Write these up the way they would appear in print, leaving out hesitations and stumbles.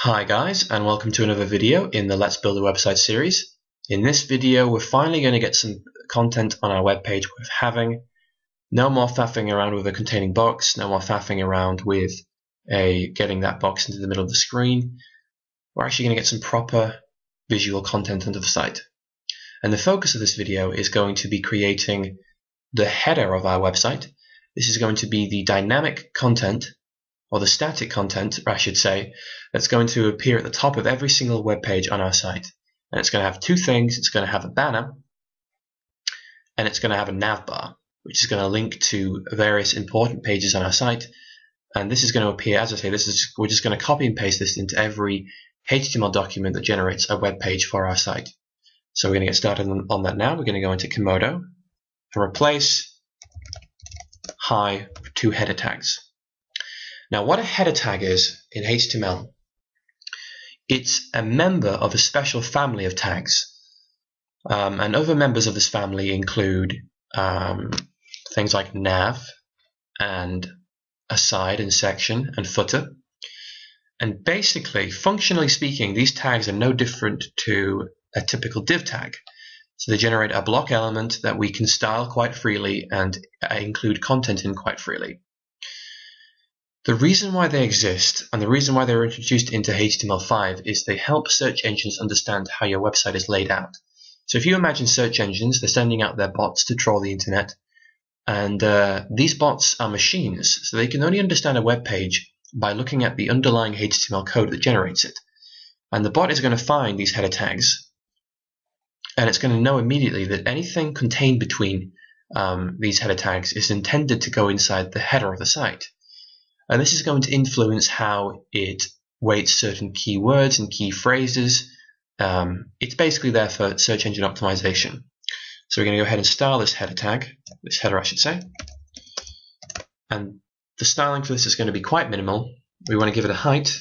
Hi guys, and welcome to another video in the Let's Build a Website series. In this video we're finally going to get some content on our web page worth having. No more faffing around with a containing box, no more faffing around with getting that box into the middle of the screen. We're actually going to get some proper visual content onto the site. And the focus of this video is going to be creating the header of our website. This is going to be the dynamic content, or the static content, I should say, that's going to appear at the top of every single web page on our site. And it's going to have two things. It's going to have a banner, and it's going to have a navbar, which is going to link to various important pages on our site. And this is going to appear, as I say, we're just going to copy and paste this into every HTML document that generates a web page for our site. So we're going to get started on that now. We're going to go into Komodo and replace hi with two header tags. Now, what a header tag is in HTML, it's a member of a special family of tags. And other members of this family include things like nav and aside and section and footer. And basically, functionally speaking, these tags are no different to a typical div tag. So they generate a block element that we can style quite freely and include content in quite freely. The reason why they exist, and the reason why they were introduced into HTML5, is they help search engines understand how your website is laid out. So if you imagine search engines, they're sending out their bots to troll the internet, and these bots are machines, so they can only understand a web page by looking at the underlying HTML code that generates it. And the bot is going to find these header tags, and it's going to know immediately that anything contained between these header tags is intended to go inside the header of the site. And this is going to influence how it weights certain keywords and key phrases. It's basically there for search engine optimization. So we're going to go ahead and style this header tag, this header I should say. And the styling for this is going to be quite minimal. We want to give it a height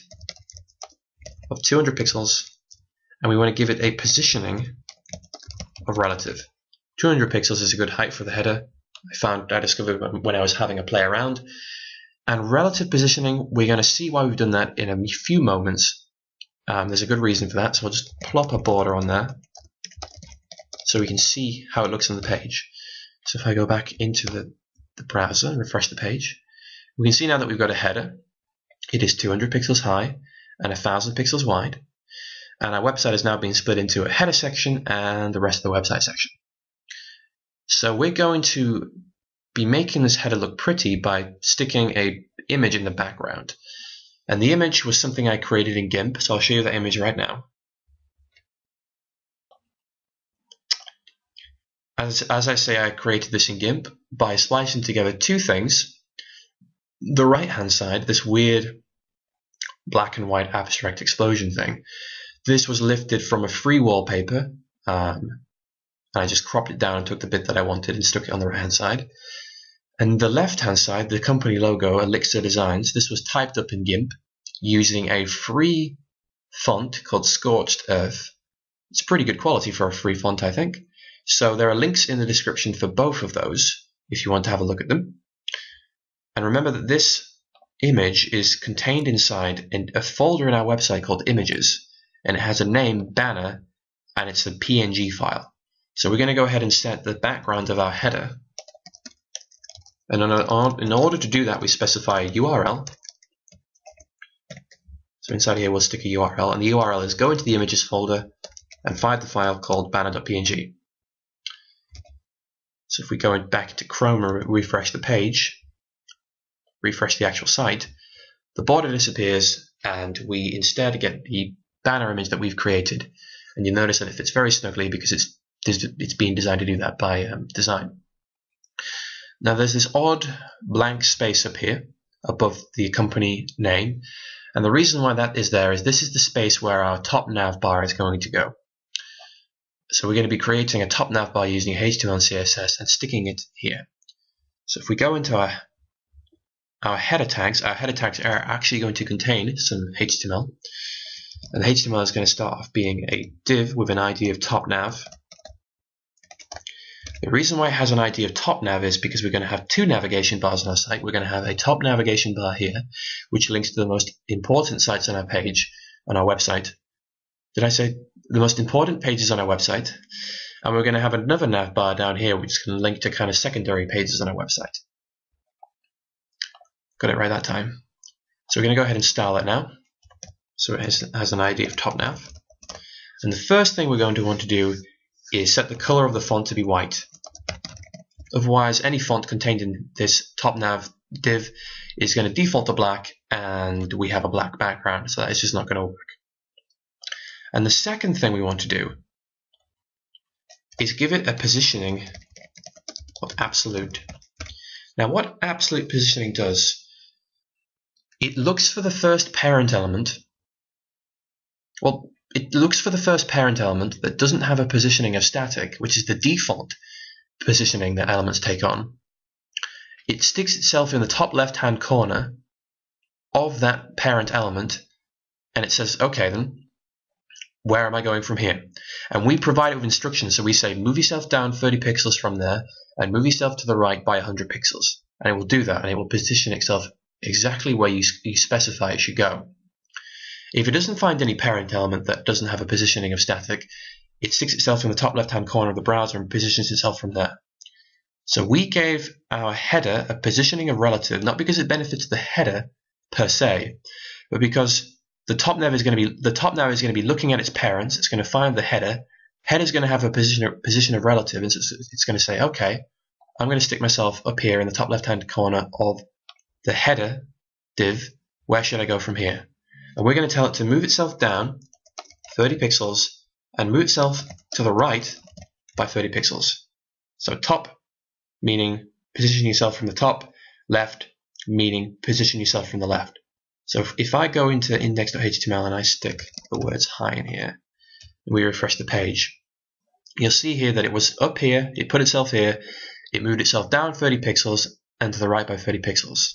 of 200 pixels, and we want to give it a positioning of relative. 200 pixels is a good height for the header. I discovered when I was having a play around. And relative positioning, we're going to see why we've done that in a few moments. There's a good reason for that, so we'll just plop a border on there so we can see how it looks on the page. So if I go back into the browser and refresh the page, we can see now that we've got a header. It is 200 pixels high and 1000 pixels wide. And our website is now being split into a header section and the rest of the website section. So we're going to be making this header look pretty by sticking an image in the background. And the image was something I created in GIMP, so I'll show you that image right now. As I say, I created this in GIMP by splicing together two things. The right hand side, this weird black and white abstract explosion thing, this was lifted from a free wallpaper. I just cropped it down and took the bit that I wanted and stuck it on the right hand side. And the left hand side, the company logo, Elixir Designs, this was typed up in GIMP using a free font called Scorched Earth. It's pretty good quality for a free font, I think. So there are links in the description for both of those if you want to have a look at them. And remember that this image is contained inside a folder in our website called Images, and it has a name, Banner, and it's a PNG file. So we're going to go ahead and set the background of our header. And in order to do that, we specify a URL. So inside here, we'll stick a URL, and the URL is go into the images folder and find the file called banner.png. So if we go back into Chrome and refresh the page, refresh the actual site, the border disappears, and we instead get the banner image that we've created. And you'll notice that it fits very snugly because it's being designed to do that by design. Now there's this odd blank space up here above the company name, and the reason why that is there is this is the space where our top nav bar is going to go. So we're going to be creating a top nav bar using HTML and CSS and sticking it here. So if we go into our header tags are actually going to contain some HTML, and the HTML is going to start off being a div with an ID of top nav. The reason why it has an ID of top nav is because we're going to have two navigation bars on our site. We're going to have a top navigation bar here, which links to the most important sites on our page, on our website. Did I say the most important pages on our website? And we're going to have another navbar down here which is going to link to kind of secondary pages on our website. Got it right that time. So we're going to go ahead and style it now. So it has an ID of top nav. And the first thing we're going to want to do is set the color of the font to be white. Otherwise, any font contained in this top nav div is going to default to black, and we have a black background, so it's just not going to work. And the second thing we want to do is give it a positioning of absolute. Now, what absolute positioning does, it looks for the first parent element. Well, it looks for the first parent element that doesn't have a positioning of static, which is the default positioning that elements take on. It sticks itself in the top left-hand corner of that parent element, and it says, okay then, where am I going from here? And we provide it with instructions, so we say move yourself down 30 pixels from there, and move yourself to the right by 100 pixels. And it will do that, and it will position itself exactly where you specify it should go. If it doesn't find any parent element that doesn't have a positioning of static, it sticks itself in the top left-hand corner of the browser and positions itself from there. So we gave our header a positioning of relative, not because it benefits the header per se, but because the top nav is going to be looking at its parents. It's going to find the header. Header is going to have a position of relative, and it's going to say, okay, I'm going to stick myself up here in the top left-hand corner of the header div. Where should I go from here? And we're going to tell it to move itself down 30 pixels and move itself to the right by 30 pixels. So top meaning position yourself from the top, left meaning position yourself from the left. So if I go into index.html and I stick the words hi in here, and we refresh the page, you'll see here that it was up here, it put itself here, it moved itself down 30 pixels and to the right by 30 pixels.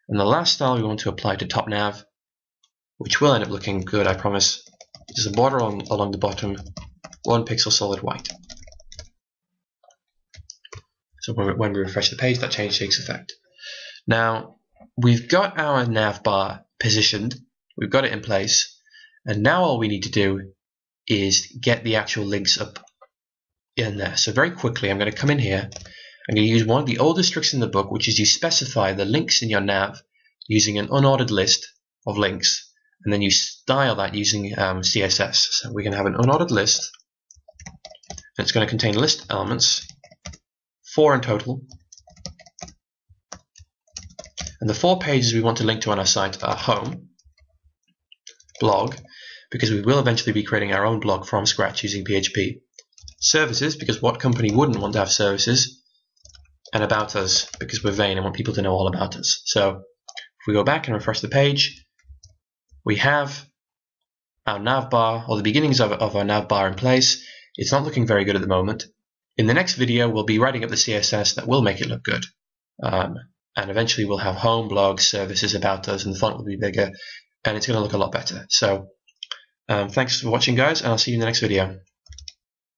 And the last style we want to apply to top nav, which will end up looking good, I promise, is a border along the bottom, 1 pixel solid white. So when we refresh the page, that change takes effect. Now, we've got our navbar positioned, we've got it in place, and now all we need to do is get the actual links up in there. So very quickly, I'm going to come in here, I'm going to use one of the oldest tricks in the book, which is you specify the links in your nav using an unordered list of links, and then you style that using CSS. So we're going to have an unordered list, and it's going to contain list elements, 4 in total. And the 4 pages we want to link to on our site are home, blog, because we will eventually be creating our own blog from scratch using PHP, services, because what company wouldn't want to have services, and about us, because we're vain and want people to know all about us. So if we go back and refresh the page, we have our navbar, or the beginnings of our navbar in place. It's not looking very good at the moment. In the next video, we'll be writing up the CSS that will make it look good. And eventually we'll have home, blog, services, about us, and the font will be bigger, and it's going to look a lot better. So thanks for watching, guys, and I'll see you in the next video.